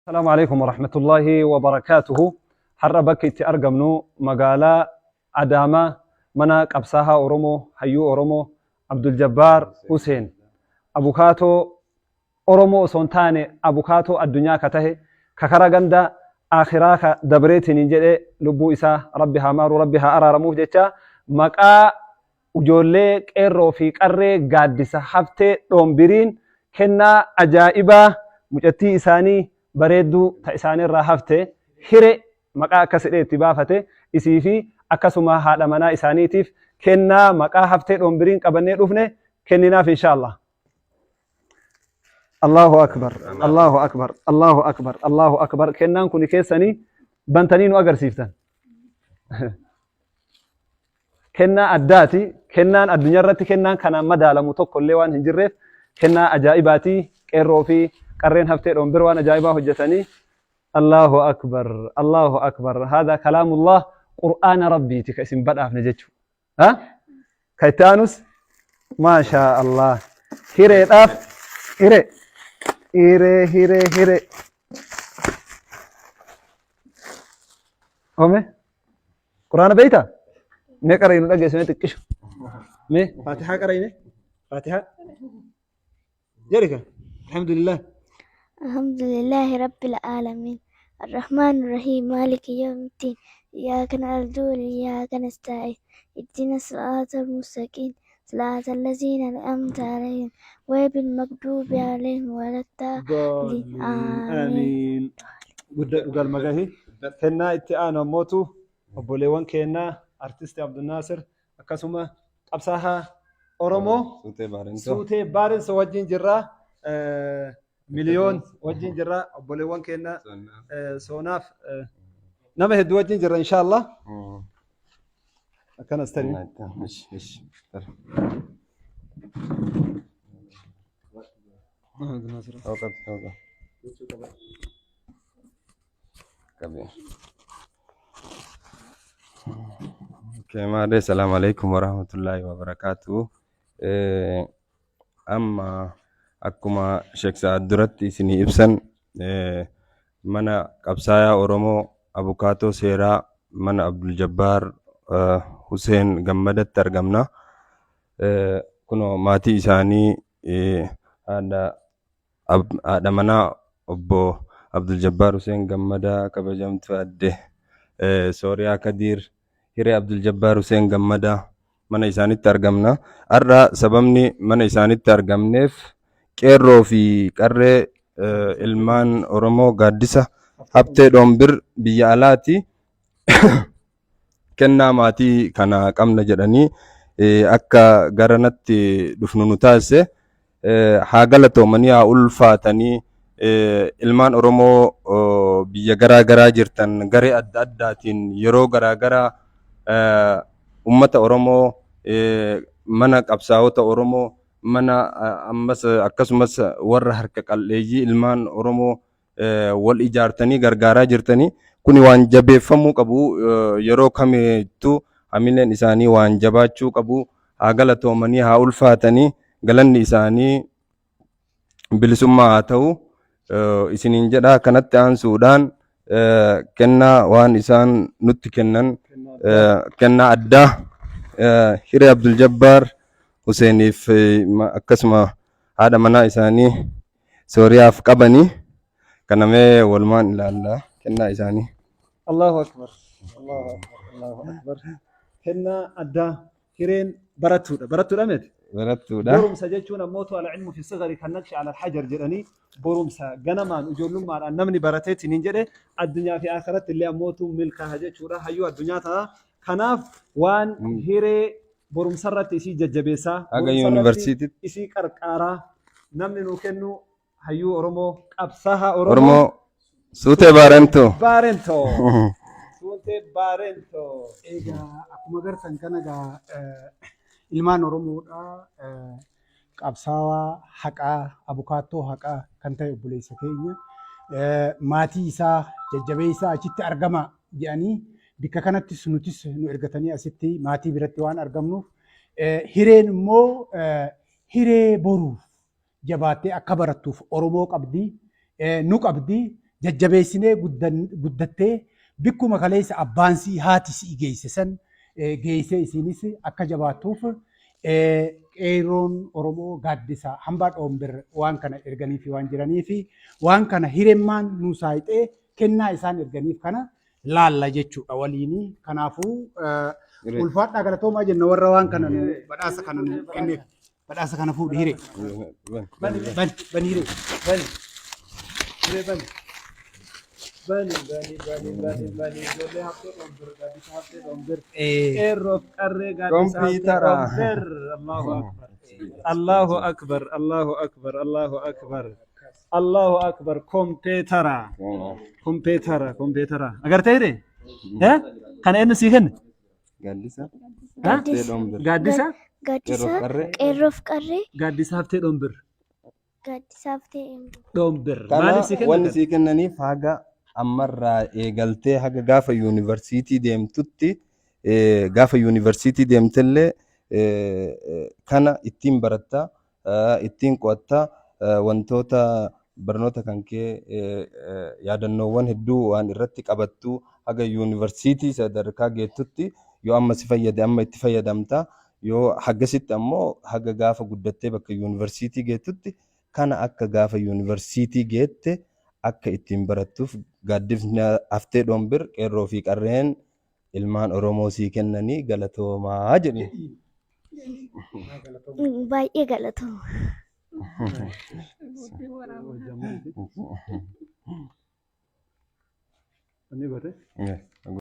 السلام عليكم ورحمة الله وبركاته. حرة بكي أرقمنو مقالة عدامة منا قبساها أورومو حيو أورومو عبد الجبار حسين أبوكاتو أورومو سونتاني أبوكاتو الدنيا كته ككرغندا آخراك دبريت ننجد لبو إسا ربها مارو ربها أرارموه جيتا مقا وجولي كيرو في قرر قادسة حفتة دومبرين كنا أجائبا مجتي إساني bareedduu ta isaanirraa hafte hire maqaa akkasidhee itti baafate isii fi akkasuma haadha manaa isaaniitiif kennaa maqaa haftee dhombiriin qabannee dhufne kenninaaf inshallah. Allahu akbar, Allahu akbar, Allahu akbar, Allahu akbar. Kennaan kun keessanii bantanii nu agarsiiftan. Kennaa addaati. Kennaan addunyaarratti kennaan kanaan madaalamu tokko illee waan hin jirreef kennaa ajaa'ibaati qeerroo fi قرين هفتير ومبروان جايباه هجتني. الله أكبر الله أكبر. هذا كلام الله قرآن ربي تكاسم بدأ في نجتشو ها كيتانوس ما شاء الله. هيري طاف هيري هيري هيري هيري هم قرآن بيتا ما قرينا لقى اسمه تكشف مي فاتحة قرينا فاتحة جريكا الحمد لله الحمد لله رب العالمين الرحمن الرحيم مالك يوم الدين إياك نعبد وإياك نستعين اهدنا الصراط المستقيم صراط الذين أنعمت عليهم غير المغضوب عليهم ولا الضالين آمين. قال مجاهي كنا اتئانا موتو أبوليوان كنا أرتست عبد الناصر أكسمة أبصاها أورمو سوتي بارن سوجين جرا مليون وجين جرا أبوليوان كنا سوناف نما هدو وجين جرا إن شاء الله. كان استري مش السلام عليكم ورحمة الله وبركاته. أما أكما شيخ سعد درتي سني إبسن منا قبسايا أورومو أبوكاتو سيرا من عبد الجبار حسين جمدت ترجمنا كنو ماتي إساني هذا منا أبو عبد الجبار حسين جمدا كبجمت فأده سوريا كدير هيري عبد الجبار حسين جمدا من إساني ترجمنا أرى سببني من إساني ترجمنيف كيرو في كره ilmaan Oromoo gaaddisa habtee dhombir biyya alaati kennaa maatii kana qabna jedhanii akka garanatti dhufnu nu taasise haa galatoomanii haa ulfaatanii ilmaan Oromoo biyya garaa garaa jirtan garee adda addaatiin yeroo garaa garaa ummata Oromoo mana qabsaa'ota Oromoo mana ammas akkasumas warra harka qalleeyyii ilmaan Oromoo wal ijaartanii gargaaraa jirtanii kuni waan jabeeffamuu qabu yeroo kamittuu hamileen isaanii waan jabaachuu qabu haa galatoomanii haa ulfaatanii galanni isaanii bilisummaa haa ta'u isiniin jedha. Kanatti aansuudhaan kennaa waan isaan nutti kennan kennaa addaa Hiree Abdul Jabbaar Huseeniif akkasuma haadha manaa isaanii Sooriyaaf qabanii kanamee walumaan ilaalla kennaa isaanii. Allahu akbar Allahu akbar Allahu akbar. Kennaa addaa hireen barattuudha miti barattuudha. Borumsa jechuun ammootu al-ilmu fi sigari kan naqshi ala al-hajar jedhanii borumsa ganamaan ijoollummaadhaan namni barateetiin hin jedhe addunyaa fi akhiratti illee ammootu milkaa'a jechuudha hayyuu addunyaa ta'a. Kanaaf waan hiree borumsarratti isii jajjabeessaa haga yuunivarsiitiitti isii qarqaaraa namni nu kennu hayyuu Oromoo qabsaa'aa Oromoo Suutee Baarentoo Suutee Baarentoo. Egaa akkuma agartan kana ilmaan Oromoodha qabsaawaa haqaa abukaattoo haqaa kan ta'e obboleessa keenya maatii isaa jajjabeessaa achitti argama jedhanii bikka kanattis nutis nu ergatanii asitti maatii biratti waan argamnuuf hireen immoo hiree boruuf jabaattee akka barattuuf Oromoo qabdi nu qabdi jajjabeessinee guddattee bikkuma kaleessa abbaan sii haati sii geesse san geessee isiinis akka jabaattuuf qeerroon Oromoo gaaddisa hambaa Dhombir waan kana erganiif waan jiraniif waan kana hiremmaan nu saayixee kennaa isaan erganiif kana laalla jechuudha waliini. Kanaafuu ulfaadhaa galatoomaa jenna warra waan kana badhaasa kana nu kenneef. Badhaasa kana fuudhi hiree. Bani hiree. Bani. Allahu akbar, Allahu akbar, Allahu akbar, Allahu akbar. Kompeetara. Agartee hiree? Kana eenyu sii kenne? Gaaddisa. Gaaddisa? Gaaddisa qeerroof qarree. Gaaddisa haftee Dhombir. Gaaddisa haftee Dhombir. Kana wanni sii kennaniif haga ammarraa eegaltee haga gaafa yuunivarsiitii deemtutti gaafa yuunivarsiitii deemtellee kana ittiin baratta ittiin qo'atta wantoota barnoota kan kee yaadannoowwan hedduu waan irratti qabattu haga yuunivarsiitii sadarkaa geettutti yoo amma si fayyade amma itti fayyadamta yoo hagasitti ammoo haga gaafa guddattee bakka yuunivarsiitii geettutti kana akka gaafa yuunivarsiitii geette akka ittiin barattuuf gaaddifni haftee Dhombir qeerroo fi qarreen ilmaan Oromoo sii kennanii galatoomaa jedhe. Baay'ee galatooma. Ini berarti?